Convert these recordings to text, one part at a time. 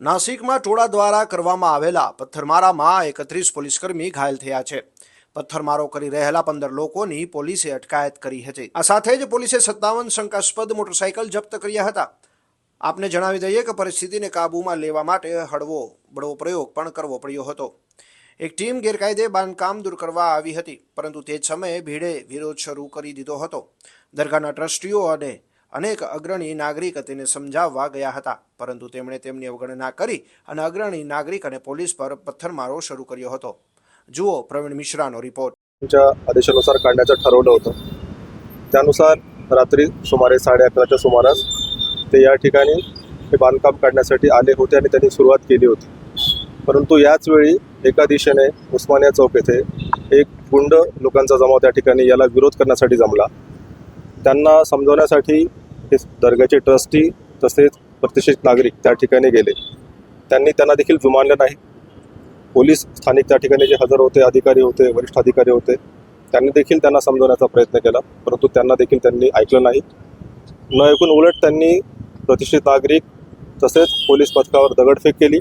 નાસિકમાં ટોળા દ્વારા કરવામાં આવેલા પથ્થરમારામાં 31 પોલીસકર્મી ઘાયલ થયા છે। પથ્થરમારો કરી રહેલા 15 લોકોની પોલીસે અટકાયત કરી હતી। આ સાથે જ પોલીસે 57 શંકાસ્પદ મોટરસાયકલ જપ્ત કર્યા હતા। આપને જણાવી દઈએ કે પરિસ્થિતિને કાબૂમાં લેવા માટે હળવો બળવો પ્રયોગ પણ કરવો પડ્યો હતો। એક ટીમ ગેરકાયદે બાંધકામ દૂર કરવા આવી હતી, પરંતુ તે જ સમયે ભીડે વિરોધ શરૂ કરી દીધો હતો। દરગાહના ટ્રસ્ટીઓ અને અનેક અગ્રણી નાગરિક તેને સમજાવવા ગયા હતા, પરંતુ તેમણે તેમની અવગણના કરી અને અગ્રણી નાગરિક અને પોલીસ પર પથ્થરમારો શરૂ કર્યો હતો। જુઓ પ્રવીણ મિશ્રાનો रिपोर्ट। आदेशानुसार काढण्याचं ठरवलं होतं। त्यानुसार रात्री सुमारे 11:30च्या सुमारास ते या ठिकाणी हे बांधकाम काढण्यासाठी आले होते आणि त्यांनी सुरुवात केली होती। परंतु याच वेळी एका दिशेने उस्मानिया चौक येथे एक गुंड लोकांचा जमाव त्या ठिकाणी याला विरोध करण्यासाठी जमला। त्यांना समजवण्यासाठी हे दर्गाचे ट्रस्टी तसेच प्रतिष्ठित नागरिक त्या ठिकाणी गेले। त्यांनी त्यांना देखील जुमानलं नाही। पोलीस स्थानिक त्या ठिकाणी जे हजर होते, अधिकारी होते, वरिष्ठ अधिकारी होते, त्यांनी देखील त्यांना समजवण्याचा प्रयत्न केला, परंतु त्यांना देखील त्यांनी ऐकलं नाही। न ऐकून उलट त्यांनी प्रतिष्ठित नागरिक तसेच पोलीस पथकावर दगडफेक केली।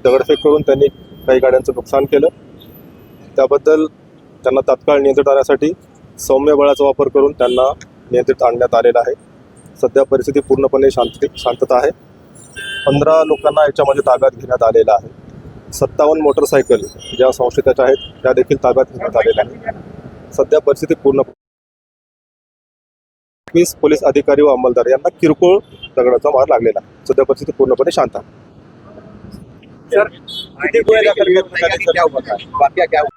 दगडफेक करून त्यांनी काही गाड्यांचं नुकसान केलं। त्याबद्दल त्यांना तात्काळ नियंत्रित आणण्यासाठी सौम्य बळाचा वापर करून त्यांना नियंत्रित आणण्यात आलेला आहे। सध्या परिस्थिती पूर्णपणे शांतता आहे। 15 लोकांना याच्यामध्ये ताब्यात घेण्यात आलेला आहे। 57 मोटरसायकल ज्या संशयिताच्या आहेत त्या देखील ताब्यात घेण्यात आलेल्या आहेत। सध्या परिस्थिती पूर्ण 20 पोलीस अधिकारी व अंमलदार यांना किरकोळ दगडाचा मार लागलेला आहे। सध्या परिस्थिती पूर्णपणे शांत आहे। सर, किती गोळ्या दाखल करण्यात आल्या? क्या हुआ था? वाकया क्या हुआ?